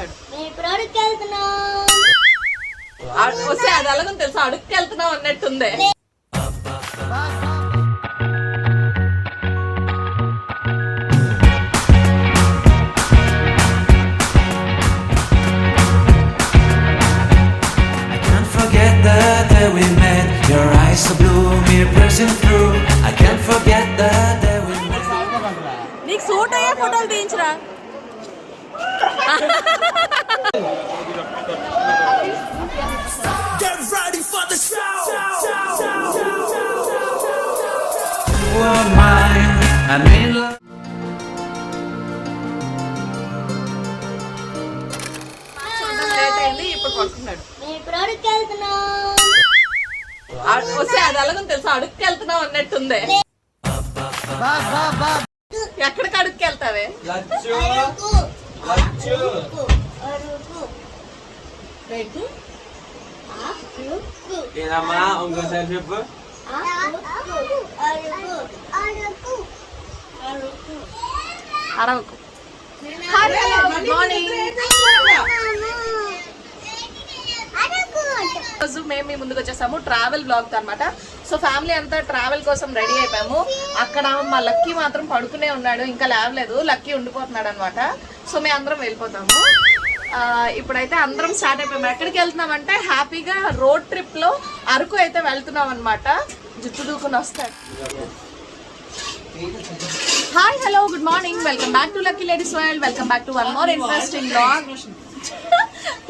పడుకున్నాడు. వస్తే అది ఎలాగో తెలుసు, అడుగుకి వెళ్తున్నాం అన్నట్టుంది. Your eyes so blue, me piercing through. I can't forget the day we met. నీకు సూట్ అయ్యే ఫోటోలు తీయించరా. Get ready for the show. You are mine. I'm in love. Late అయింది, ఇప్పుడు పడుకున్నాడు. వస్తే అది ఎలాగో తెలుసు, అడుగుకి వెళ్తున్నాం అన్నట్టుంది. ఎక్కడికి అడుగుకి వెళ్తావే? అరకు. Good morning. రోజు మేము మీ ముందుకు వచ్చేసాము ట్రావెల్ బ్లాగ్ అనమాట. సో ఫ్యామిలీ అంతా ట్రావెల్ కోసం రెడీ అయిపోయాము. అక్కడ మా లక్కీ మాత్రం పడుకునే ఉన్నాడు, ఇంకా లేవలేదు. లక్కీ ఉండిపోతున్నాడు అనమాట. సో మేము అందరం వెళ్ళిపోతాము. ఇప్పుడైతే అందరం స్టార్ట్ అయిపోయాము. ఎక్కడికి వెళ్తున్నామంటే హ్యాపీగా రోడ్ ట్రిప్ లో అరకు అయితే వెళ్తున్నాం అనమాట. జుట్టు దూకుని వస్తాడు. Hi, hello, good morning. Welcome back to lucky ladies world. Welcome back to one more interesting blog.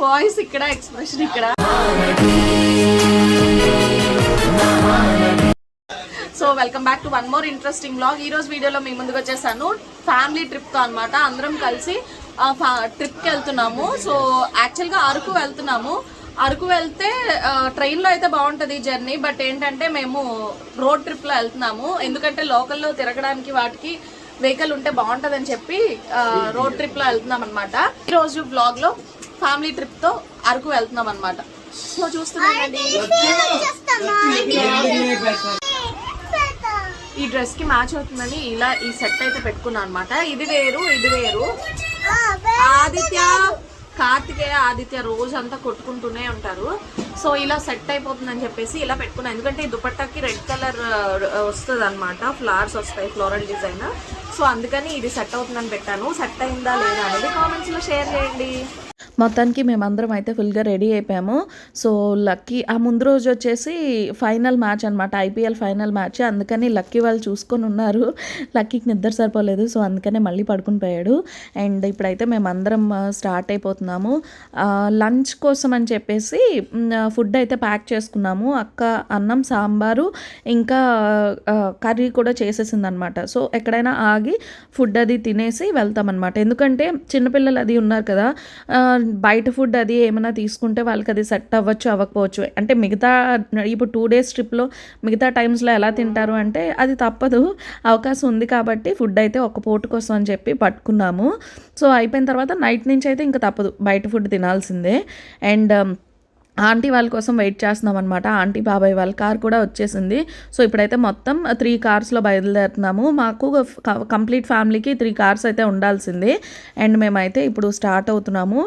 Voice ఇక్కడ, ఎక్స్ప్రెషన్ ఇక్కడ. So welcome back to one more interesting blog. ఈ రోజు వీడియోలో మీ ముందుకు వచ్చేసాను ఫ్యామిలీ ట్రిప్తో అనమాట. అందరం కలిసి ట్రిప్కి వెళ్తున్నాము. సో యాక్చువల్గా అరకు వెళ్తున్నాము. అరకు వెళ్తే ట్రైన్లో అయితే బాగుంటుంది జర్నీ, బట్ ఏంటంటే మేము రోడ్ ట్రిప్లో వెళ్తున్నాము. ఎందుకంటే లోకల్లో తిరగడానికి వాటికి వెహికల్ ఉంటే బాగుంటుందని చెప్పి రోడ్ ట్రిప్లో వెళ్తున్నాం అనమాట. ఈరోజు బ్లాగ్లో ఫ్యామిలీ ట్రిప్తో అరకు వెళ్తున్నాం అనమాట. సో చూస్తున్నానండి, ఈ డ్రెస్ కి మ్యాచ్ అవుతుందని ఇలా ఈ సెట్ అయితే పెట్టుకున్నాను అనమాట. ఇది వేరు, ఇది వేరు. ఆదిత్య, కార్తికేయ, ఆదిత్య రోజంతా కొట్టుకుంటూనే ఉంటారు. సో ఇలా సెట్ అయిపోతుందని చెప్పేసి ఇలా పెట్టుకున్నాను. ఎందుకంటే ఈ దుపట్టాకి రెడ్ కలర్ వస్తుంది అనమాట, ఫ్లవర్స్ వస్తాయి, ఫ్లోరల్ డిజైన్. సో అందుకని ఇది సెట్ అవుతుందని పెట్టాను. సెట్ అయిందా లేదా అనేది కామెంట్స్లో షేర్ చేయండి. మొత్తానికి మేమందరం అయితే ఫుల్గా రెడీ అయిపోయాము. సో లక్కీ ఆ ముందు రోజు వచ్చేసి ఫైనల్ మ్యాచ్ అనమాట, ఐపీఎల్ ఫైనల్ మ్యాచ్. అందుకని లక్కీ వాళ్ళు చూసుకొని ఉన్నారు. లక్కీకి నిద్ర సరిపోలేదు, సో అందుకనే మళ్ళీ పడుకుని పోయాడు. అండ్ ఇప్పుడైతే మేమందరం స్టార్ట్ అయిపోతున్నాము. లంచ్ కోసం అని చెప్పేసి ఫుడ్ అయితే ప్యాక్ చేసుకున్నాము. అక్క అన్నం, సాంబారు, ఇంకా కర్రీ కూడా చేసేసింది అనమాట. సో ఎక్కడైనా ఆగి ఫుడ్ అది తినేసి వెళ్తామన్నమాట. ఎందుకంటే చిన్నపిల్లలు అది ఉన్నారు కదా, బయట ఫుడ్ అది ఏమైనా తీసుకుంటే వాళ్ళకి అది సెట్ అవ్వచ్చు, అవ్వకపోవచ్చు. అంటే మిగతా ఇప్పుడు 2 days ట్రిప్లో మిగతా టైమ్స్లో ఎలా తింటారు అంటే అది తప్పదు, అవకాశం ఉంది కాబట్టి ఫుడ్ అయితే ఒక పూట కోసం అని చెప్పి పట్టుకున్నాము. సో అయిపోయిన తర్వాత నైట్ నుంచి అయితే ఇంకా తప్పదు, బయట ఫుడ్ తినాల్సిందే. అండ్ ఆంటీ వాళ్ళ కోసం వెయిట్ చేస్తున్నాం అనమాట. ఆంటీ బాబాయ్ వాళ్ళ కార్ కూడా వచ్చేసింది. సో ఇప్పుడైతే మొత్తం 3 కార్స్లో బయలుదేరుతున్నాము. మాకు కంప్లీట్ ఫ్యామిలీకి 3 కార్స్ అయితే ఉండాల్సిందే. అండ్ మేమైతే ఇప్పుడు స్టార్ట్ అవుతున్నాము.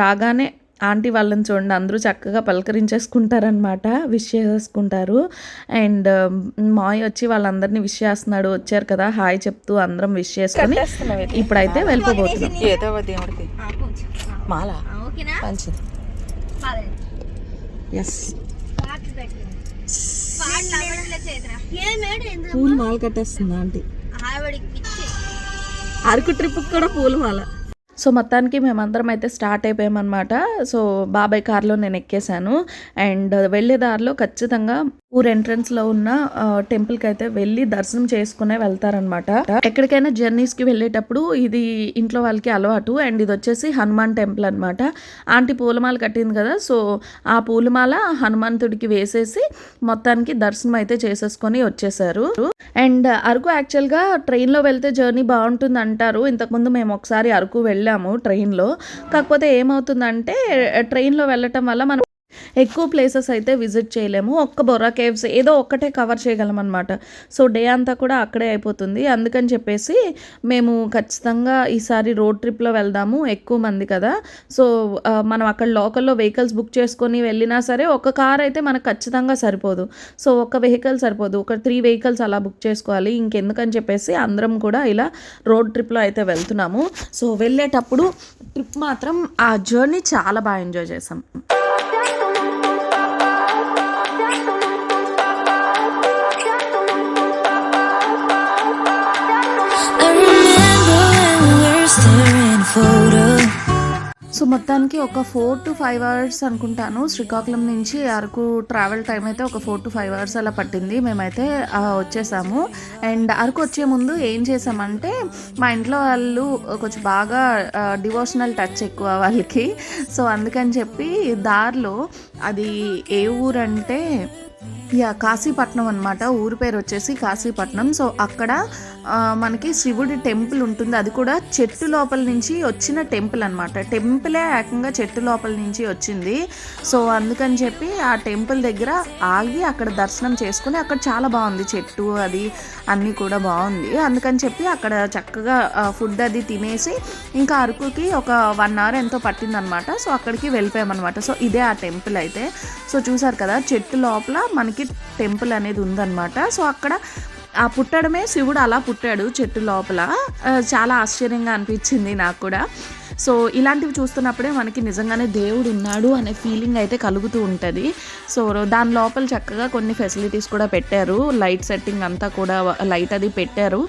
రాగానే ఆంటీ వాళ్ళని చూడండి, అందరూ చక్కగా పలకరించేసుకుంటారనమాట, విష్ చేసుకుంటారు. అండ్ మాయ్ వచ్చి వాళ్ళందరినీ విష్ చేస్తున్నాడు. వచ్చారు కదా, హాయ్ చెప్తూ అందరం విష్ చేసుకుని ఇప్పుడైతే వెళ్ళిపోబోతున్నాం. మాలా మంచిది. పూలు మాల కట్టేస్తుంది ఆంటీ. అరకు ట్రిప్ కూడా పూలు మాల. సో మొత్తానికి మేమందరం అయితే స్టార్ట్ అయిపోయామన్నమాట. సో బాబాయ్ కార్లో నేను ఎక్కేసాను. అండ్ వెళ్ళే దారిలో ఖచ్చితంగా ఊరు ఎంట్రన్స్లో ఉన్న టెంపుల్కి అయితే వెళ్ళి దర్శనం చేసుకునే వెళ్తారనమాట. ఎక్కడికైనా జర్నీస్కి వెళ్ళేటప్పుడు ఇది ఇంట్లో వాళ్ళకి అలవాటు. అండ్ ఇది వచ్చేసి హనుమాన్ టెంపుల్ అనమాట. ఆంటీ పూలమాల కట్టింది కదా, సో ఆ పూలమాల హనుమంతుడికి వేసేసి మొత్తానికి దర్శనం అయితే చేసేసుకొని వచ్చేసారు. అండ్ అరకు యాక్చువల్గా ట్రైన్లో వెళ్తే జర్నీ బాగుంటుంది అంటారు. ఇంతకుముందు మేము ఒకసారి అరకు వెళ్ళాము ట్రైన్లో. కాకపోతే ఏమవుతుందంటే ట్రైన్లో వెళ్ళటం వల్ల మనం ఎక్కువ ప్లేసెస్ అయితే విజిట్ చేయలేము. ఒక్క బొర్రా కేవ్స్ ఏదో ఒక్కటే కవర్ చేయగలం అనమాట. సో, డే అంతా కూడా అక్కడే అయిపోతుంది. అందుకని చెప్పేసి మేము ఖచ్చితంగా ఈసారి రోడ్ ట్రిప్‌లో వెళ్దాము. ఎక్కువ మంది కదా! సో, మనం అక్కడ లోకల్‌లో వెహికల్స్ బుక్ చేసుకొని వెళ్ళినా సరే, ఒక కార్ అయితే మనకు ఖచ్చితంగా సరిపోదు. సో, ఒక వెహికల్ సరిపోదు. ఒక 3 వెహికల్స్ అలా బుక్ చేసుకోవాలి. ఇంకెందుకని చెప్పేసి అందరం కూడా ఇలా రోడ్ ట్రిప్‌లో అయితే వెళ్తున్నాము. సో, వెళ్ళేటప్పుడు ట్రిప్ మాత్రం ఆ జర్నీ చాలా ఎంజాయ్ చేసాం. సో, మొత్తానికి ఒక 4-5 అవర్స్ అనుకుంటాను. శ్రీకాకుళం నుంచి అరకు ట్రావెల్ టైం అయితే ఒక 4-5 అవర్స్ అలా పట్టింది. మేమైతే వచ్చేసాము. అండ్ అరకు వచ్చే ముందు ఏం చేసామంటే, మా ఇంట్లో వాళ్ళు కొంచెం బాగా డివోషనల్ టచ్ ఎక్కువ వాళ్ళకి. సో, అందుకని చెప్పి దారిలో అది ఏ ఊరంటే కాశీపట్నం అనమాట. ఊరి పేరు వచ్చేసి కాశీపట్నం. సో, అక్కడ మనకి శివుడి టెంపుల్ ఉంటుంది. అది కూడా చెట్టు లోపల నుంచి వచ్చిన టెంపుల్ అనమాట. టెంపులే ఏకంగా చెట్టు లోపల నుంచి వచ్చింది. సో, అందుకని చెప్పి ఆ టెంపుల్ దగ్గర ఆగి అక్కడ దర్శనం చేసుకుని, అక్కడ చాలా బాగుంది చెట్టు అది అన్నీ కూడా బాగుంది. అందుకని చెప్పి అక్కడ చక్కగా ఫుడ్ అది తినేసి ఇంకా అరకుకి ఒక 1 అవర్ ఎంతో పట్టిందనమాట. సో, అక్కడికి వెళ్ళిపోయామన్నమాట. సో, ఇదే ఆ టెంపుల్ అయితే. సో, చూసారు కదా చెట్టు లోపల మనకి టెంపుల్ అనేది ఉందన్నమాట. సో, అక్కడ ఆ పుట్టడమే శివుడు అలా పుట్టాడు చెట్టు లోపల. చాలా ఆశ్చర్యంగా అనిపించింది నాకు కూడా. సో, ఇలాంటివి చూస్తున్నప్పుడే మనకి నిజంగానే దేవుడు ఉన్నాడు అనే ఫీలింగ్ అయితే కలుగుతూ ఉంటుంది. సో, దాని లోపల చక్కగా కొన్ని ఫెసిలిటీస్ కూడా పెట్టారు. లైట్ సెట్టింగ్ అంతా కూడా లైట్ అది పెట్టారు.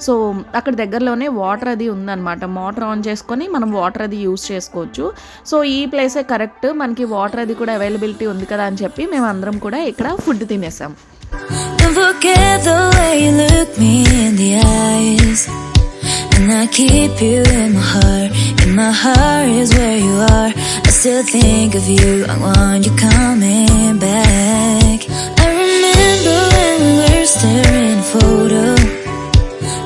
సో, అక్కడ దగ్గరలోనే వాటర్ అది ఉందన్నమాట. మోటార్ ఆన్ చేసుకొని మనం వాటర్ అది యూస్ చేసుకోవచ్చు. సో, ఈ ప్లేసే కరెక్ట్, మనకి వాటర్ అది కూడా అవైలబిలిటీ ఉంది కదా అని చెప్పి మేము అందరం కూడా ఇక్కడ food తినేసాం. Don't forget the way you look me in the eyes, and I keep you in my heart. In my heart is where you are. I still think of you. I want you coming back. I remember when we were staring a photo.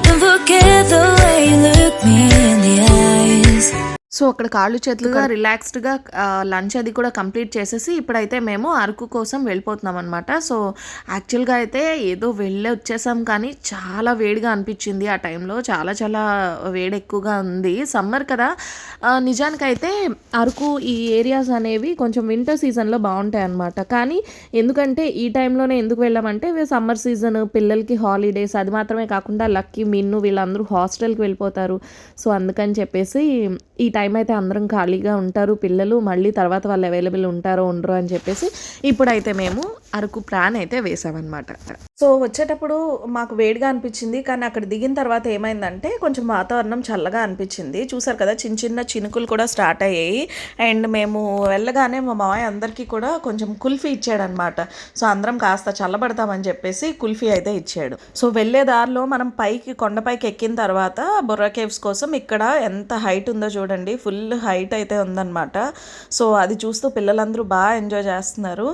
Don't forget the way you look me in the eyes. So, అక్కడ కాళ్ళు చేతులుగా రిలాక్స్డ్గా lunch అది కూడా complete చేసేసి ఇప్పుడైతే మేము అరకు కోసం వెళ్ళిపోతున్నాం అనమాట. సో, యాక్చువల్గా అయితే ఏదో వెళ్ళి వచ్చేసాం, కానీ చాలా వేడిగా అనిపించింది ఆ టైంలో. చాలా వేడి ఎక్కువగా ఉంది, సమ్మర్ కదా. నిజానికైతే అరకు ఈ ఏరియాస్ అనేవి కొంచెం వింటర్ సీజన్లో బాగుంటాయి అన్నమాట. కానీ ఎందుకంటే ఈ టైంలోనే ఎందుకు వెళ్ళామంటే సమ్మర్ సీజన్, పిల్లలకి హాలిడేస్, అది మాత్రమే కాకుండా లక్కీ, మిన్ను వీళ్ళందరూ హాస్టల్కి వెళ్ళిపోతారు. సో, అందుకని చెప్పేసి ఈ టైం అయితే అందరం ఖాళీగా ఉంటారు పిల్లలు. మళ్ళీ తర్వాత వాళ్ళు అవైలబుల్ ఉంటారో ఉండరో అని చెప్పేసి ఇప్పుడైతే మేము అరకు ప్లాన్ అయితే వేసామన్నమాట. సో, వచ్చేటప్పుడు మాకు వేడిగా అనిపించింది, కానీ అక్కడ దిగిన తర్వాత ఏమైందంటే కొంచెం వాతావరణం చల్లగా అనిపించింది. చూసారు కదా చిన్న చినుకులు కూడా స్టార్ట్ అయ్యాయి. అండ్ మేము వెళ్ళగానే మా మామయ్య అందరికీ కూడా కొంచెం కుల్ఫీ ఇచ్చాడనమాట. సో, అందరం కాస్త చల్లబడతామని చెప్పేసి కుల్ఫీ అయితే ఇచ్చాడు. సో, వెళ్ళే దారిలో మనం కొండపైకి ఎక్కిన తర్వాత బొర్రా కేవ్స్ కోసం ఇక్కడ ఎంత హైట్ ఉందో చూడండి. ఫుల్ హైట్ అయితే ఉందన్నమాట. సో, అది చూస్తూ పిల్లలందరూ బాగా ఎంజాయ్ చేస్తున్నారు.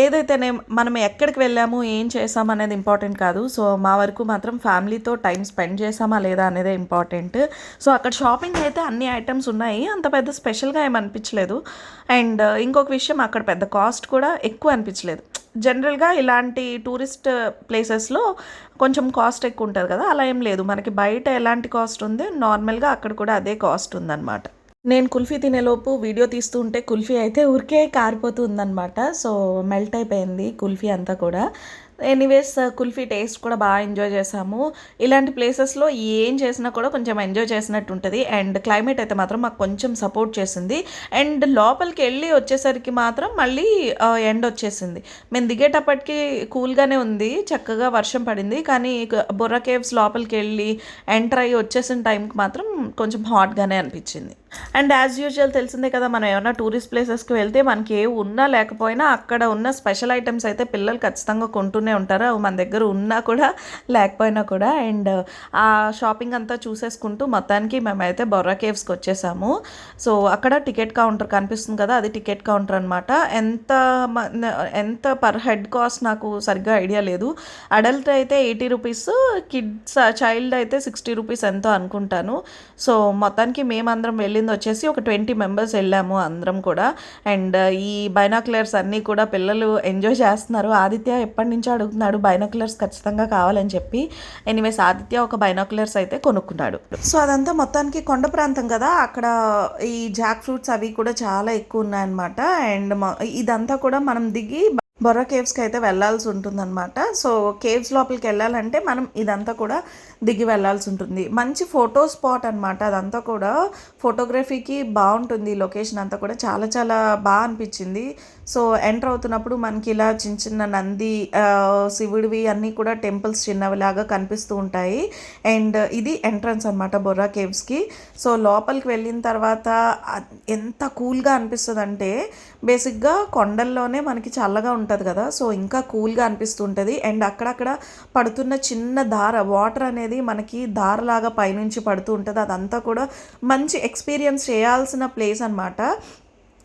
ఏదైతేనే మనం ఎక్కడికి వెళ్ళాము, ఏం చేసాము అనేది ఇంపార్టెంట్ కాదు. సో, మా వరకు మాత్రం ఫ్యామిలీతో టైం స్పెండ్ చేసామా లేదా అనేదే ఇంపార్టెంట్. సో, అక్కడ షాపింగ్ అయితే అన్ని ఐటమ్స్ ఉన్నాయి, అంత పెద్ద స్పెషల్గా ఏమి అనిపించలేదు. అండ్ ఇంకొక విషయం, అక్కడ పెద్ద కాస్ట్ కూడా ఎక్కువ అనిపించలేదు. జనరల్గా ఇలాంటి టూరిస్ట్ ప్లేసెస్లో కొంచెం కాస్ట్ ఎక్కువ ఉంటుంది కదా, అలా ఏం లేదు. మనకి బయట ఎలాంటి కాస్ట్ ఉంది నార్మల్గా అక్కడ కూడా అదే కాస్ట్ ఉందన్నమాట. నేను కుల్ఫీ తినేలోపు వీడియో తీస్తూ ఉంటే కుల్ఫీ అయితే ఊరికే కారిపోతూ ఉందన్నమాట. సో, మెల్ట్ అయిపోయింది కుల్ఫీ అంతా కూడా. ఎనీవేస్ కుల్ఫీ టేస్ట్ కూడా బాగా ఎంజాయ్ చేసాము. ఇలాంటి ప్లేసెస్లో ఏం చేసినా కూడా కొంచెం ఎంజాయ్ చేసినట్టు ఉంటుంది. అండ్ క్లైమేట్ అయితే మాత్రం మాకు కొంచెం సపోర్ట్ చేసింది. అండ్ లోపలికి వెళ్ళి వచ్చేసరికి మాత్రం మళ్ళీ ఎండ వచ్చేసింది. మేము దిగేటప్పటికి కూల్గానే ఉంది, చక్కగా వర్షం పడింది. కానీ బొర్రా కేవ్స్ లోపలికి వెళ్ళి ఎంటర్ అయ్యి వచ్చేసిన టైంకి మాత్రం కొంచెం హాట్గానే అనిపించింది. అండ్ యాజ్ యూజువల్ తెలిసిందే కదా, మనం ఏమైనా టూరిస్ట్ ప్లేసెస్కి వెళ్తే మనకి ఏ ఉన్నా లేకపోయినా అక్కడ ఉన్న స్పెషల్ ఐటమ్స్ అయితే పిల్లలు ఖచ్చితంగా కొంటూనే ఉంటారు. అవి మన దగ్గర ఉన్నా కూడా లేకపోయినా కూడా. అండ్ ఆ షాపింగ్ అంతా చూసేసుకుంటూ మొత్తానికి మేమైతే బొర్రా కేవ్స్కి వచ్చేసాము. సో, అక్కడ టికెట్ కౌంటర్ కనిపిస్తుంది కదా, అది టికెట్ కౌంటర్ అనమాట. ఎంత పర్ హెడ్ కాస్ట్ నాకు సరిగ్గా ఐడియా లేదు. అడల్ట్ అయితే 80 రూపీస్, చైల్డ్ అయితే 60 రూపీస్ ఎంతో అనుకుంటాను. సో, మొత్తానికి మేమందరం వెళ్ళిన వెళ్ళింది వచ్చేసి ఒక 20 మెంబర్స్ వెళ్ళాము అందరం కూడా. అండ్ ఈ బైనాక్యులర్స్ అన్నీ కూడా పిల్లలు ఎంజాయ్ చేస్తున్నారు. ఆదిత్య ఎప్పటి నుంచో అడుగుతున్నాడు బైనాక్యులర్స్ ఖచ్చితంగా కావాలని చెప్పి. ఎనీవేస్ ఆదిత్య ఒక బైనాక్యులర్స్ అయితే కొనుక్కున్నాడు. సో అదంతా మొత్తానికి కొండ ప్రాంతం కదా, అక్కడ ఈ జాక్ ఫ్రూట్స్ అవి కూడా చాలా ఎక్కువ ఉన్నాయన్నమాట. అండ్ ఇదంతా కూడా మనం దిగి బొర్రా కేవ్స్కి అయితే వెళ్ళాల్సి ఉంటుందన్నమాట. సో కేవ్స్ లోపలికి వెళ్ళాలంటే మనం ఇదంతా కూడా దిగి వెళ్ళాల్సి ఉంటుంది. మంచి ఫోటో స్పాట్ అనమాట అదంతా కూడా. ఫోటోగ్రఫీకి బాగుంటుంది లొకేషన్ అంతా కూడా, చాలా చాలా బాగా అనిపించింది. సో ఎంటర్ అవుతున్నప్పుడు మనకి ఇలా చిన్న చిన్న నంది, శివుడివి అన్నీ కూడా టెంపుల్స్ చిన్నవిలాగా కనిపిస్తూ ఉంటాయి. అండ్ ఇది ఎంట్రన్స్ అనమాట బొర్రా కేవ్స్కి. సో లోపలికి వెళ్ళిన తర్వాత ఎంత కూల్గా అనిపిస్తుంది అంటే, బేసిక్గా కొండల్లోనే మనకి చల్లగా ఉంటుంది కదా, సో ఇంకా కూల్గా అనిపిస్తుంటుంది. అండ్ అక్కడక్కడ పడుతున్న చిన్న ధార వాటర్ అనేది మనకి ధారలాగా పైనుంచి పడుతూ ఉంటుంది. అదంతా కూడా మంచి ఎక్స్పీరియన్స్ చేయాల్సిన ప్లేస్ అనమాట.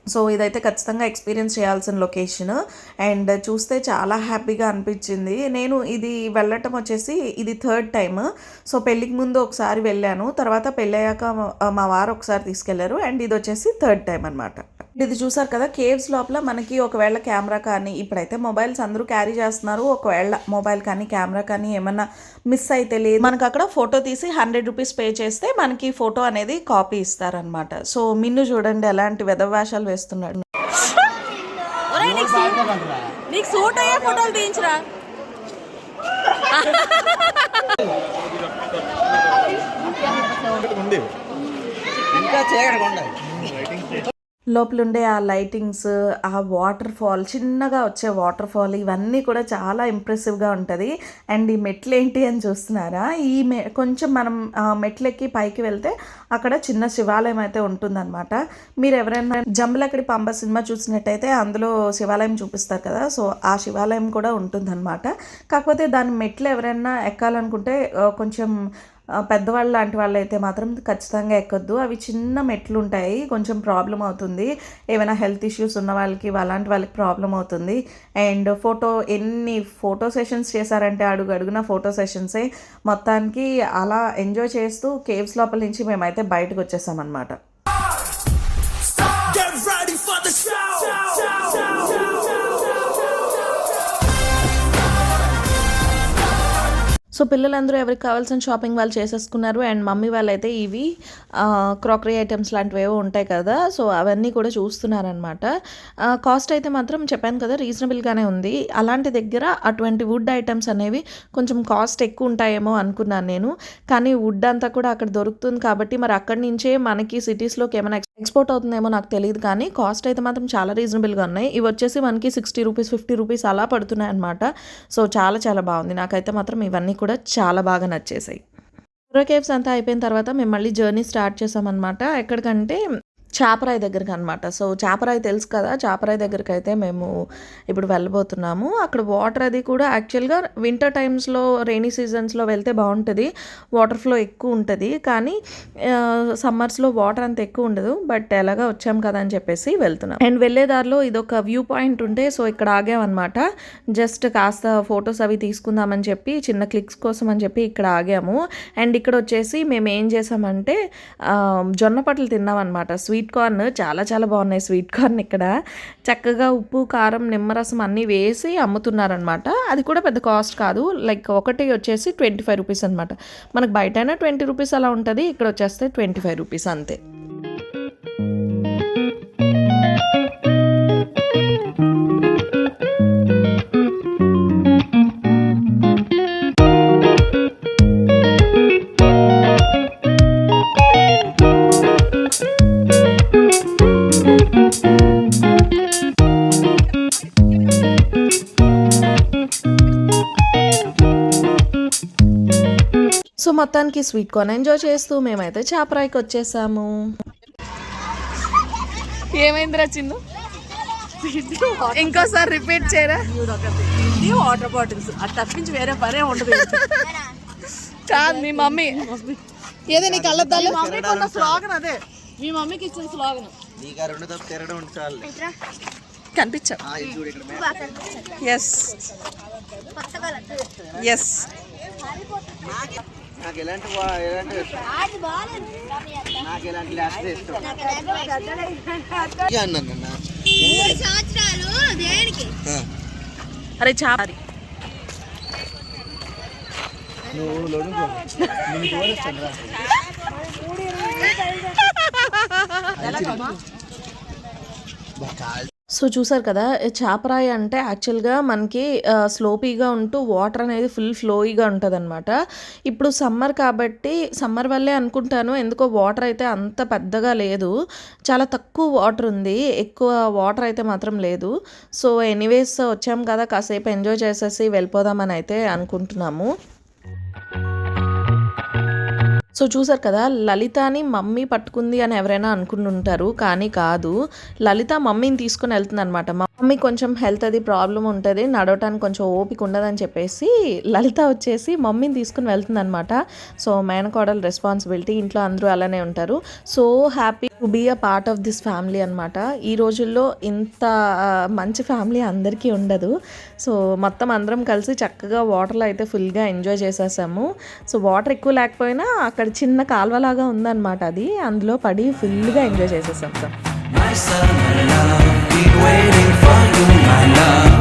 సో ఇదైతే ఖచ్చితంగా ఎక్స్పీరియన్స్ చేయాల్సిన లొకేషన్. అండ్ చూస్తే చాలా హ్యాపీగా అనిపించింది. నేను ఇది వెళ్ళటం వచ్చేసి ఇది 3rd టైం. సో పెళ్ళికి ముందు ఒకసారి వెళ్ళాను, తర్వాత పెళ్ళయ్యాక మా వారు ఒకసారి తీసుకెళ్లారు. అండ్ ఇది వచ్చేసి 3rd టైం అనమాట. ఇది చూసారు కదా, కేవ్స్ లోపల మనకి ఒకవేళ కెమెరా కానీ, ఇప్పుడైతే మొబైల్స్ అందరూ క్యారీ చేస్తున్నారు, ఒకవేళ మొబైల్ కానీ కెమెరా కానీ ఏమన్నా మిస్ అయితే లేదు, మనకు అక్కడ ఫోటో తీసి 100 రూపీస్ పే చేస్తే మనకి ఫోటో అనేది కాపీ ఇస్తారనమాట. సో మిన్ను చూడండి ఎలాంటి వెధవేషాలు వేస్తున్నాడు. నీకు సూట్ అయ్యే ఫోటోలు తీయించరా. లోపల ఉండే ఆ లైటింగ్స్, ఆ వాటర్ ఫాల్, చిన్నగా వచ్చే వాటర్ ఫాల్, ఇవన్నీ కూడా చాలా ఇంప్రెసివ్గా ఉంటుంది. అండ్ ఈ మెట్లు ఏంటి అని చూస్తున్నారా, ఈ కొంచెం మనం మెట్లెక్కి పైకి వెళ్తే అక్కడ చిన్న శివాలయం అయితే ఉంటుందన్నమాట. మీరు ఎవరైనా జంబలకడి పంబ సినిమా చూసినట్టయితే అందులో శివాలయం చూపిస్తారు కదా, సో ఆ శివాలయం కూడా ఉంటుందన్నమాట. కాకపోతే దాని మెట్లు ఎవరైనా ఎక్కాలనుకుంటే కొంచెం పెద్దవాళ్ళు లాంటి వాళ్ళు అయితే మాత్రం ఖచ్చితంగా ఎక్కొద్దు. అవి చిన్న మెట్లు ఉంటాయి, కొంచెం ప్రాబ్లం అవుతుంది. ఏమైనా హెల్త్ ఇష్యూస్ ఉన్న వాళ్ళకి, అలాంటి వాళ్ళకి ప్రాబ్లం అవుతుంది. అండ్ ఎన్ని ఫోటో సెషన్స్ చేశారంటే అడుగున ఫోటో సెషన్సే. మొత్తానికి అలా ఎంజాయ్ చేస్తూ కేవ్స్ లోపల నుంచి మేమైతే బయటకు వచ్చేసామన్నమాట. సో పిల్లలందరూ ఎవరికి కావాల్సిన షాపింగ్ వాళ్ళు చేసేసుకున్నారు. అండ్ మమ్మీ వాళ్ళైతే ఇవి క్రాకరీ ఐటమ్స్ లాంటివి ఏవో ఉంటాయి కదా, సో అవన్నీ కూడా చూస్తున్నారనమాట. కాస్ట్ అయితే మాత్రం చెప్పాను కదా రీజనబుల్గానే ఉంది. అలాంటి దగ్గర అటువంటి వుడ్ ఐటమ్స్ అనేవి కొంచెం కాస్ట్ ఎక్కువ ఉంటాయేమో అనుకున్నాను నేను, కానీ వుడ్ అంతా కూడా అక్కడ దొరుకుతుంది కాబట్టి మరి అక్కడి నుంచే మనకి సిటీస్లోకి ఏమైనా ఎక్స్పోర్ట్ అవుతుందేమో నాకు తెలియదు, కానీ కాస్ట్ అయితే మాత్రం చాలా రీజనబుల్గా ఉన్నాయి. ఇవి వచ్చేసి మనకి 60 రూపీస్ 50 రూపీస్ అలా పడుతున్నాయి అనమాట. సో చాలా చాలా బాగుంది. నాకైతే మాత్రం ఇవన్నీ కూడా చాలా బాగా నచ్చేసాయి. బొర్రా కేవ్స్ అంతా అయిపోయిన తర్వాత మేము మళ్ళీ జర్నీ స్టార్ట్ చేసామన్నమాట. ఎక్కడికంటే చాపరాయి దగ్గరికి అనమాట. సో చాపరాయి తెలుసు కదా, చాపరాయి దగ్గరికి అయితే మేము ఇప్పుడు వెళ్ళబోతున్నాము. అక్కడ వాటర్ అది కూడా యాక్చువల్గా వింటర్ టైమ్స్లో, రెయినీ సీజన్స్లో వెళ్తే బాగుంటుంది, వాటర్ ఫ్లో ఎక్కువ ఉంటుంది. కానీ సమ్మర్స్లో వాటర్ అంత ఎక్కువ ఉండదు. బట్ ఎలాగా వచ్చాం కదా అని చెప్పేసి వెళ్తున్నాం. అండ్ వెళ్ళేదారిలో ఇదొక వ్యూ పాయింట్ ఉంటే సో ఇక్కడ ఆగామన్నమాట. జస్ట్ కాస్త ఫొటోస్ అవి తీసుకుందామని చెప్పి, చిన్న క్లిక్స్ కోసం అని చెప్పి ఇక్కడ ఆగాము. అండ్ ఇక్కడ వచ్చేసి మేము ఏం చేసామంటే జొన్న పట్లు తిన్నాం అనమాట. స్వీట్ కార్న్ చాలా చాలా బాగున్నాయి. స్వీట్ కార్న్ ఇక్కడ చక్కగా ఉప్పు, కారం, నిమ్మరసం అన్నీ వేసి అమ్ముతున్నారనమాట. అది కూడా పెద్ద కాస్ట్ కాదు, లైక్ ఒకటి వచ్చేసి 25 రూపీస్ అనమాట. మనకు బయట అయినా 20 రూపీస్ అలా ఉంటుంది, ఇక్కడ వచ్చేస్తే 25 రూపీస్ అంతే. సో మొత్తానికి స్వీట్ కార్న్ ఎంజాయ్ చేస్తూ మేమైతే చాపరాయికి వచ్చేసాము. ఏమైందిరా చిన్ను, ఇంకోసారి రిపీట్ చేయరా. వాటర్ బాటిల్స్ అది తప్పించి వేరే పనే ఉండదు. కాదు మీ మమ్మీ ఏదో నీ కళ్ళద్దాలు స్లోగన్ అదే, మీ మమ్మీకి ఇచ్చిన స్లోగన్ కనిపించా. ఎస్ ఎస్ నాకు ఎలాంటి నాకు ఎలాంటి లాస్ట్ ఇష్టం అరే చారి సో చూసారు కదా, చాపరాయి అంటే యాక్చువల్గా మనకి స్లోపీగా ఉంటూ వాటర్ అనేది ఫుల్ ఫ్లోయిగా ఉంటుంది అనమాట. ఇప్పుడు సమ్మర్ కాబట్టి సమ్మర్ వల్లే అనుకుంటాను, ఎందుకో వాటర్ అయితే అంత పెద్దగా లేదు, చాలా తక్కువ వాటర్ ఉంది, ఎక్కువ వాటర్ అయితే మాత్రం లేదు. సో ఎనీవేస్ వచ్చాం కదా, కాసేపు ఎంజాయ్ చేసేసి వెళ్ళిపోదామని అయితే అనుకుంటున్నాము. సో చూసారు కదా, లలితని మమ్మీ పట్టుకుంది అని ఎవరైనా అనుకుంటుంటారు, కానీ కాదు, లలిత మమ్మీని తీసుకుని వెళ్తుంది అనమాట. మమ్మీ కొంచెం హెల్త్ అది ప్రాబ్లం ఉంటుంది, నడవటానికి కొంచెం ఓపిక ఉండదని చెప్పేసి లలిత వచ్చేసి మమ్మీని తీసుకుని వెళ్తుంది అనమాట. సో మేనకోడలు రెస్పాన్సిబిలిటీ, ఇంట్లో అందరూ అలానే ఉంటారు. So happy to be a part of this family అనమాట. ఈ రోజుల్లో ఇంత మంచి ఫ్యామిలీ అందరికీ ఉండదు. సో మొత్తం అందరం కలిసి చక్కగా వాటర్లో అయితే ఫుల్గా ఎంజాయ్ చేసేసాము. సో వాటర్ ఎక్కువ లేకపోయినా అక్కడ చిన్న కాల్వలాగా ఉందన్నమాట, అది అందులో పడి ఫుల్గా ఎంజాయ్ చేసేసాం. Sir My summer love, been waiting for you, my love.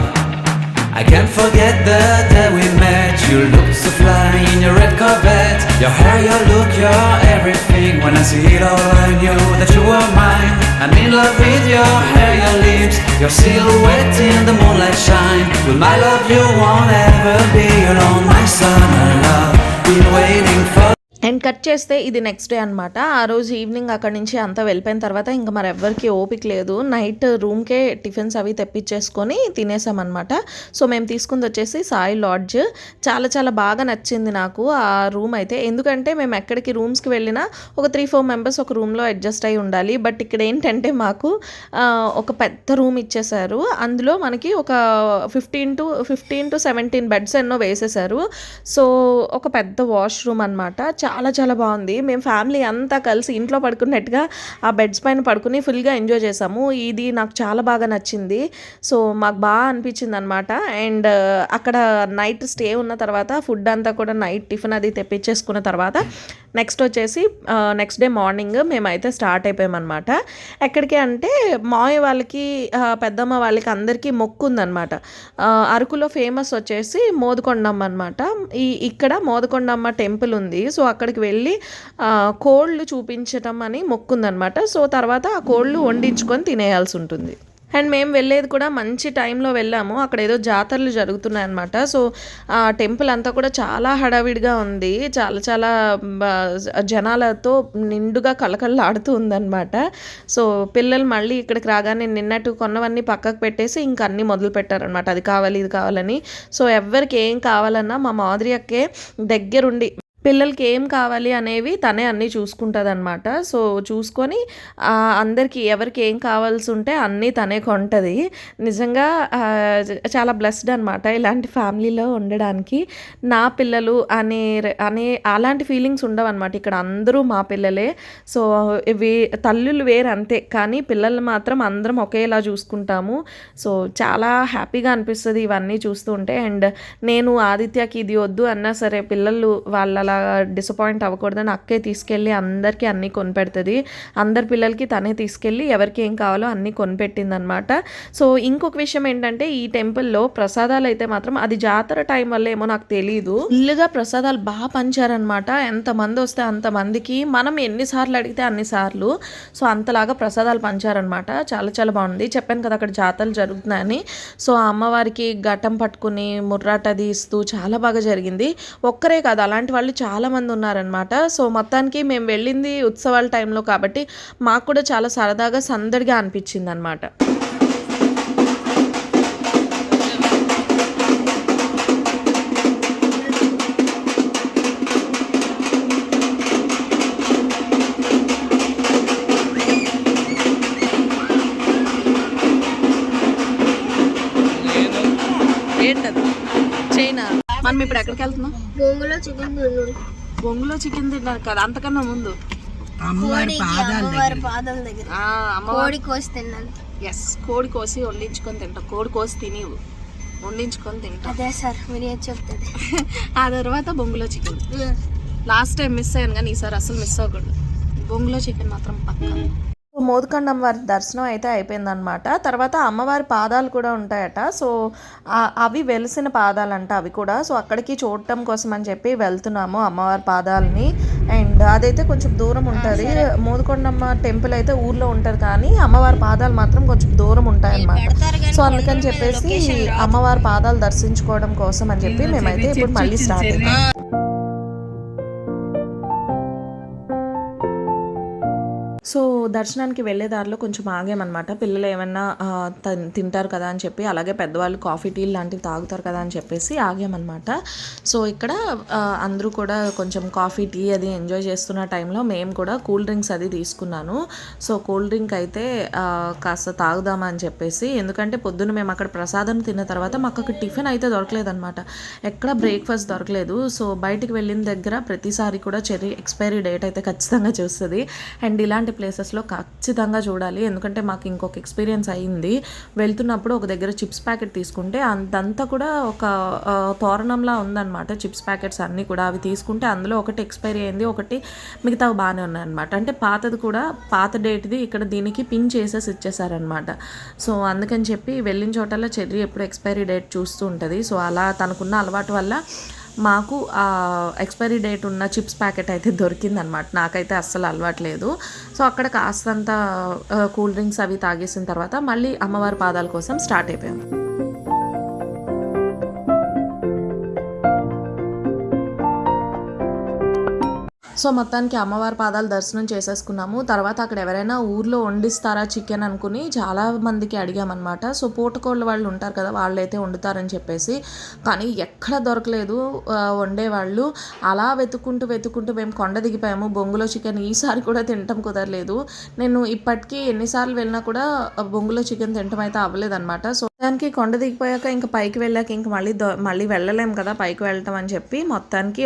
I can't forget the day we met. You look so fly in your red Corvette. Your hair, your look, your everything. When I see it all, I knew that you were mine. I'm in love with your hair, your lips, your silhouette in the moonlight shine. With my love, you won't ever be alone. My summer love, been waiting for. And cut చేస్తే ఇది next day అనమాట. ఆ రోజు evening అక్కడి నుంచి అంతా వెళ్ళిపోయిన తర్వాత ఇంకా మరి ఎవ్వరికి ఓపిక లేదు, నైట్ రూమ్కే టిఫిన్స్ అవి తెప్పించేసుకొని తినేసామన్నమాట. సో మేము తీసుకుంది వచ్చేసి సాయి లాడ్జ్. చాలా చాలా బాగా నచ్చింది నాకు ఆ రూమ్ అయితే, ఎందుకంటే మేము ఎక్కడికి రూమ్స్కి వెళ్ళినా ఒక 3-4 మెంబర్స్ ఒక రూమ్లో అడ్జస్ట్ అయి ఉండాలి. బట్ ఇక్కడ ఏంటంటే మాకు ఒక పెద్ద రూమ్ ఇచ్చేసారు, అందులో మనకి ఒక 15 to 17 బెడ్స్ ఎన్నో వేసేసారు. సో ఒక పెద్ద వాష్రూమ్ అనమాట, చాలా చాలా బాగుంది. మేము ఫ్యామిలీ అంతా కలిసి ఇంట్లో పడుకున్నట్టుగా ఆ బెడ్స్ పైన పడుకుని ఫుల్గా ఎంజాయ్ చేసాము. ఇది నాకు చాలా బాగా నచ్చింది. సో మాకు బాగా అనిపించింది అనమాట. అండ్ అక్కడ నైట్ స్టే ఉన్న తర్వాత ఫుడ్ అంతా కూడా నైట్ టిఫిన్ అది తెప్పించేసుకున్న తర్వాత నెక్స్ట్ వచ్చేసి నెక్స్ట్ డే మార్నింగ్ మేమైతే స్టార్ట్ అయిపోయామన్నమాట. ఎక్కడికి అంటే మాయ వాళ్ళకి పెద్దమ్మ వాళ్ళకి అందరికీ మొక్కు ఉందన్నమాట. అరకులో ఫేమస్ వచ్చేసి మోదకొండమ్మ అనమాట. ఇక్కడ మోదకొండమ్మ టెంపుల్ ఉంది. సో అక్కడికి వెళ్ళి కోళ్ళు చూపించటం అని మొక్కుందనమాట. సో తర్వాత ఆ కోళ్ళు వండించుకొని తినేయాల్సి ఉంటుంది. అండ్ మేము వెళ్ళేది కూడా మంచి టైంలో వెళ్ళాము, అక్కడ ఏదో జాతరలు జరుగుతున్నాయన్నమాట. సో ఆ టెంపుల్ అంతా కూడా చాలా హడావిడిగా ఉంది, చాలా చాలా జనాలతో నిండుగా కళకళలాడుతూ ఉందన్నమాట. సో పిల్లలు మళ్ళీ ఇక్కడికి రాగానే నిన్నట్టు కొన్నవన్నీ పక్కకు పెట్టేసి ఇంకా అన్నీ మొదలు పెట్టారనమాట, అది కావాలి ఇది కావాలని. సో ఎవరికి ఏం కావాలన్నా మా మాదిరి అక్కే దగ్గరుండి పిల్లలకి ఏం కావాలి అనేవి తనే అన్నీ చూసుకుంటుంది అనమాట. సో చూసుకొని అందరికీ ఎవరికి ఏం కావాల్సి ఉంటే అన్నీ తనే కొంటుంది. నిజంగా చాలా బ్లెస్డ్ అనమాట ఇలాంటి ఫ్యామిలీలో ఉండడానికి. నా పిల్లలు అనే అలాంటి ఫీలింగ్స్ ఉండవు అనమాట, ఇక్కడ అందరూ మా పిల్లలే. సో తల్లులు వేరు అంతే, కానీ పిల్లలు మాత్రం అందరం ఒకేలా చూసుకుంటాము. సో చాలా హ్యాపీగా అనిపిస్తుంది ఇవన్నీ చూస్తూ ఉంటే. అండ్ నేను ఆదిత్యకి ఇది వద్దు అన్నా సరే పిల్లలు వాళ్ళ డిసప్పాయింట్ అవ్వకూడదని అక్కే తీసుకెళ్ళి అందరికీ అన్నీ కొనిపెడుతుంది. అందరి పిల్లలకి తనే తీసుకెళ్ళి ఎవరికి ఏం కావాలో అన్నీ కొనిపెట్టింది అనమాట. సో ఇంకొక విషయం ఏంటంటే ఈ టెంపుల్లో ప్రసాదాలు అయితే మాత్రం అది జాతర టైం వల్ల ఏమో నాకు తెలియదు, ఫుల్గా ప్రసాదాలు బాగా పంచారనమాట. ఎంతమంది వస్తే అంతమందికి మనం ఎన్నిసార్లు అడిగితే అన్నిసార్లు. సో అంతలాగా ప్రసాదాలు పంచారనమాట, చాలా చాలా బాగుంది. చెప్పాను కదా అక్కడ జాతరలు జరుగుతున్నాయని. సో ఆ అమ్మవారికి ఘటం పట్టుకుని ముర్రాటది ఇస్తూ చాలా బాగా జరిగింది. ఒక్కరే కాదు, అలాంటి వాళ్ళు చాలామంది ఉన్నారనమాట. సో మొత్తానికి మేము వెళ్ళింది ఉత్సవాల టైంలో కాబట్టి మాకు కూడా చాలా సరదాగా సందడిగా అనిపించింది అనమాట. ఏంటది చైనా. మనం ఇప్పుడు ఎక్కడికి వెళ్తున్నాం? బొంగులో చికెన్ తిన్నారు కదా, అంతకన్నా ముందు అమ్మవారి పాదాల దగ్గర కోడి కోసి తిన్నాను. ఎస్, కోడి కోసి వండించుకొని తింటాం. కోడి కోసి తిని వండించుకొని తింటాం. అదే సార్ మీరు ఏం చెప్తుంది. ఆ తర్వాత బొంగులో చికెన్. లాస్ట్ టైం మిస్ అయ్యాను కానీ ఈసారి అసలు మిస్ అవ్వకూడదు. బొంగులో చికెన్ మాత్రం పక్కా. మోదకండం వారి దర్శనం అయితే అయిపోయిందనమాట. తర్వాత అమ్మవారి పాదాలు కూడా ఉంటాయట. సో అవి వెలిసిన పాదాలంట అవి కూడా. సో అక్కడికి చూడటం కోసం అని చెప్పి వెళ్తున్నాము అమ్మవారి పాదాలని. అండ్ అదైతే కొంచెం దూరం ఉంటుంది. మోదకొండమ్మ టెంపుల్ అయితే ఊర్లో ఉంటుంది కానీ అమ్మవారి పాదాలు మాత్రం కొంచెం దూరం ఉంటాయన్నమాట. సో అందుకని చెప్పేసి అమ్మవారి పాదాలు దర్శించుకోవడం కోసం అని చెప్పి మేమైతే ఇప్పుడు మళ్ళీ స్టార్ట్ అయ్యాం. సో దర్శనానికి వెళ్ళే దారిలో కొంచెం ఆగామన్నమాట. పిల్లలు ఏమన్నా తింటారు కదా అని చెప్పి, అలాగే పెద్దవాళ్ళు కాఫీ టీ లాంటివి తాగుతారు కదా అని చెప్పేసి ఆగామన్నమాట. సో ఇక్కడ అందరూ కూడా కొంచెం కాఫీ టీ అది ఎంజాయ్ చేస్తున్న టైంలో మేము కూడా కూల్ డ్రింక్స్ అది తీసుకున్నాను. సో కూల్ డ్రింక్ అయితే కాస్త తాగుదామని చెప్పేసి, ఎందుకంటే పొద్దున్న మేము అక్కడ ప్రసాదం తిన్న తర్వాత మాకు అక్కడ టిఫిన్ అయితే దొరకలేదన్నమాట. ఎక్కడ బ్రేక్ఫాస్ట్ దొరకలేదు. సో బయటికి వెళ్ళిన దగ్గర ప్రతిసారి కూడా చెర్రీ ఎక్స్పైరీ డేట్ అయితే ఖచ్చితంగా చూస్తుంది. అండ్ ఇలాంటి ప్లేసెస్లో ఖచ్చితంగా చూడాలి, ఎందుకంటే మాకు ఇంకొక ఎక్స్పీరియన్స్ అయ్యింది. వెళ్తున్నప్పుడు ఒక దగ్గర చిప్స్ ప్యాకెట్ తీసుకుంటే అదంతా కూడా ఒక తోరణంలా ఉందన్నమాట. చిప్స్ ప్యాకెట్స్ అన్నీ కూడా అవి తీసుకుంటే అందులో ఒకటి ఎక్స్పైరీ అయింది, ఒకటి మిగతావి బాగానే ఉన్నాయన్నమాట. అంటే పాతది కూడా పాత డేట్ది ఇక్కడ దీనికి పిన్ చేసేసి ఇచ్చేసారనమాట. సో అందుకని చెప్పి వెళ్ళిన చోటల్లో చెర్రీ ఎప్పుడు ఎక్స్పైరీ డేట్ చూస్తూ ఉంటుంది. సో అలా తనకున్న అలవాటు వల్ల మాకు ఆ ఎక్స్పైరీ డేట్ ఉన్న చిప్స్ ప్యాకెట్ అయితే దొరికిందనమాట. నాకైతే అస్సలు అలవాట్లేదు. సో అక్కడ కాస్తంత కూల్ డ్రింక్స్ అవి తాగేసిన తర్వాత మళ్ళీ అమ్మవారి పాదాల కోసం స్టార్ట్ అయిపోయాము. సో మొత్తానికి అమ్మవారి పాదాలు దర్శనం చేసేసుకున్నాము. తర్వాత అక్కడ ఎవరైనా ఊర్లో వండిస్తారా చికెన్ అనుకుని చాలా మందికి అడిగామన్నమాట. సో పూటకోళ్ళ వాళ్ళు ఉంటారు కదా, వాళ్ళైతే వండుతారని చెప్పేసి, కానీ ఎక్కడ దొరకలేదు వండేవాళ్ళు. అలా వెతుక్కుంటూ మేము కొండ దిగిపోయాము. బొంగులో చికెన్ ఈసారి కూడా తినటం కుదరలేదు. నేను ఇప్పటికీ ఎన్నిసార్లు వెళ్ళినా కూడా బొంగులో చికెన్ తినటం అయితే అవ్వలేదన్నమాట. సో దానికి కొండ దిగిపోయాక ఇంకా పైకి వెళ్ళాక ఇంకా మళ్ళీ వెళ్ళలేము కదా పైకి వెళ్ళటం అని చెప్పి, మొత్తానికి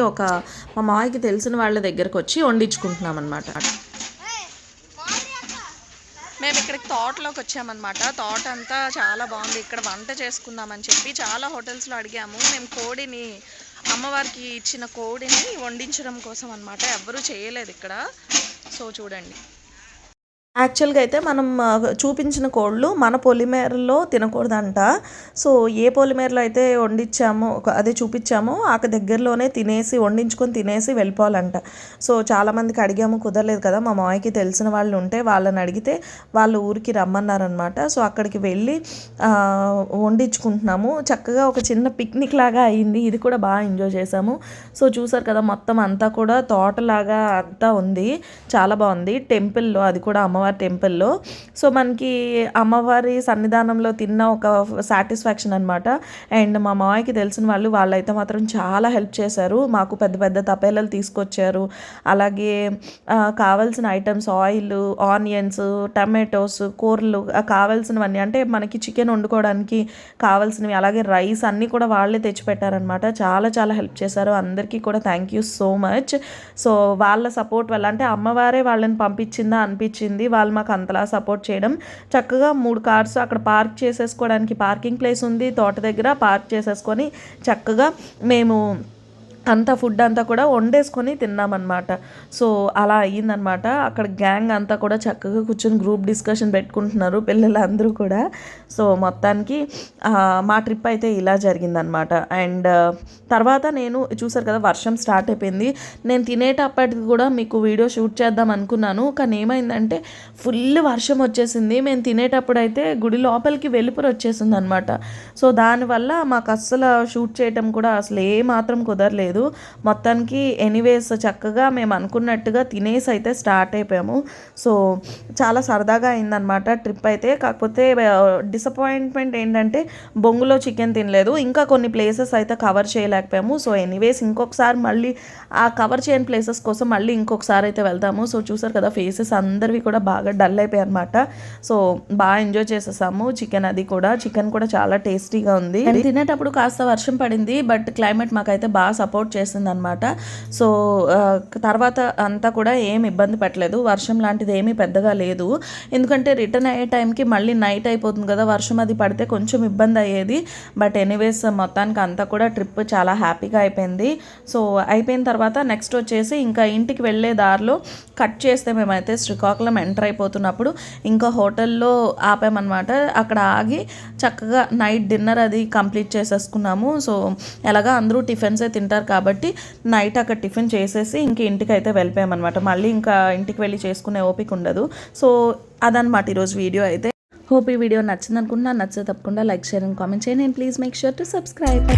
మా మామయ్యకి తెలిసిన వాళ్ళ దగ్గరకు వచ్చి వండించుకుంటున్నాం అనమాట. మేము ఇక్కడికి తోటలోకి వచ్చామన్నమాట. తోట అంతా చాలా బాగుంది. ఇక్కడ వంట చేసుకుందామని చెప్పి చాలా హోటల్స్లో అడిగాము. మేము కోడిని, అమ్మవారికి ఇచ్చిన కోడిని వండించడం కోసం అనమాట. ఎవ్వరూ చేయలేదు ఇక్కడ. సో చూడండి, యాక్చువల్గా అయితే మనం చూపించిన కోళ్ళు మన పొలిమేరలో తినకూడదంట. సో ఏ పొలిమేరలో అయితే వండించామో అదే చూపించామో ఆ దగ్గరలోనే వండించుకొని తినేసి వెళ్ళిపోవాలంట. సో చాలామందికి అడిగాము, కుదరలేదు కదా. మా మామయ్యకి తెలిసిన వాళ్ళు ఉంటే వాళ్ళని అడిగితే వాళ్ళ ఊరికి రమ్మన్నారనమాట. సో అక్కడికి వెళ్ళి వండించుకుంటున్నాము. చక్కగా ఒక చిన్న పిక్నిక్ లాగా అయ్యింది. ఇది కూడా బాగా ఎంజాయ్ చేసాము. సో చూసారు కదా, మొత్తం అంతా కూడా తోటలాగా అంతా ఉంది, చాలా బాగుంది. టెంపుల్లో, అది కూడా అమ్మవారి టెంపుల్లో. సో మనకి అమ్మవారి సన్నిధానంలో తిన్న ఒక సాటిస్ఫాక్షన్ అనమాట. అండ్ మా మామయ్యకి తెలిసిన వాళ్ళైతే మాత్రం చాలా హెల్ప్ చేశారు. మాకు పెద్ద పెద్ద తపేలలు తీసుకొచ్చారు. అలాగే కావాల్సిన ఐటమ్స్, ఆయిల్, ఆనియన్స్, టమాటోస్, కూరలు కావాల్సినవన్నీ, అంటే మనకి చికెన్ వండుకోవడానికి కావాల్సినవి, అలాగే రైస్ అన్నీ కూడా వాళ్ళే తెచ్చిపెట్టారనమాట. చాలా చాలా హెల్ప్ చేశారు. అందరికీ కూడా thank you so much. So వాళ్ళ సపోర్ట్ వల్ల, అంటే అమ్మవారే వాళ్ళని పంపించిందా అనిపించింది. వాళ్ళు మాకు అంతలా సపోర్ట్ చేయడం. చక్కగా 3 కార్స్ అక్కడ పార్క్ చేసేసుకోవడానికి పార్కింగ్ ప్లేస్ ఉంది. తోట దగ్గర పార్క్ చేసేసుకొని చక్కగా మేము అంతా ఫుడ్ అంతా కూడా వండేసుకొని తిన్నామన్నమాట. సో అలా అయ్యిందనమాట. అక్కడ గ్యాంగ్ అంతా కూడా చక్కగా కూర్చొని గ్రూప్ డిస్కషన్ పెట్టుకుంటున్నారు పిల్లలందరూ కూడా. సో మొత్తానికి మా ట్రిప్ అయితే ఇలా జరిగిందనమాట. అండ్ తర్వాత నేను చూసారు కదా, వర్షం స్టార్ట్ అయిపోయింది. నేను తినేటప్పటికి కూడా మీకు వీడియో షూట్ చేద్దాం అనుకున్నాను, కానీ ఏమైందంటే ఫుల్ వర్షం వచ్చేసింది. మేము తినేటప్పుడు అయితే గుడి లోపలికి వెలుపరి వచ్చేసింది అనమాట. సో దానివల్ల మాకు అస్సలు షూట్ చేయటం కూడా అసలు ఏమాత్రం కుదరలేదు. మొత్తానికి ఎనీవేస్ చక్కగా మేము అనుకున్నట్టుగా తినేసి అయితే స్టార్ట్ అయిపోయాము. సో చాలా సరదాగా అయిందనమాట ట్రిప్ అయితే. కాకపోతే డిసప్పాయింట్మెంట్ ఏంటంటే బొంగులో చికెన్ తినలేదు, ఇంకా కొన్ని ప్లేసెస్ అయితే కవర్ చేయలేకపోయాము. సో ఎనీవేస్ ఇంకొకసారి మళ్ళీ ఆ కవర్ చేయని ప్లేసెస్ కోసం మళ్ళీ ఇంకొకసారి అయితే వెళ్తాము. సో చూసారు కదా, ఫేసెస్ అందరివి కూడా బాగా డల్ అయిపోయాయి అనమాట. సో బాగా ఎంజాయ్ చేసేసాము. చికెన్ కూడా చాలా టేస్టీగా ఉంది. తినేటప్పుడు కాస్త వర్షం పడింది, బట్ క్లైమేట్ మాకైతే బాగా సపోర్ట్ సపోర్ట్ చేసిందనమాట. సో తర్వాత అంతా కూడా ఏమి ఇబ్బంది పెట్టలేదు, వర్షం లాంటిది ఏమీ పెద్దగా లేదు. ఎందుకంటే రిటర్న్ అయ్యే టైంకి మళ్ళీ నైట్ అయిపోతుంది కదా, వర్షం అది పడితే కొంచెం ఇబ్బంది అయ్యేది. బట్ ఎనీవేస్ మొత్తానికి అంతా కూడా ట్రిప్ చాలా హ్యాపీగా అయిపోయింది. సో అయిపోయిన తర్వాత నెక్స్ట్ వచ్చేసి ఇంకా ఇంటికి వెళ్ళే దారిలో కట్ చేస్తే మేమైతే శ్రీకాకుళం ఎంటర్ అయిపోతున్నప్పుడు ఇంకా హోటల్లో ఆపామన్నమాట. అక్కడ ఆగి చక్కగా నైట్ డిన్నర్ అది కంప్లీట్ చేసేసుకున్నాము. సో ఎలాగా అందరూ టిఫిన్సే తింటారు కాబట్టి నైట్ అక్కడ టిఫిన్ చేసేసి ఇంక ఇంటికి అయితే వెళ్ళిపోయామన్నమాట. మళ్ళీ ఇంకా ఇంటికి వెళ్ళి చేసుకునే ఓపిక ఉండదు. సో అదనమాట ఈరోజు వీడియో అయితే. హోప్ ఈ వీడియో నచ్చింది అనుకుంటున్నా. నచ్చితే తప్పకుండా లైక్, షేర్ అండ్ కామెంట్ చేయండి. And please make sure to subscribe.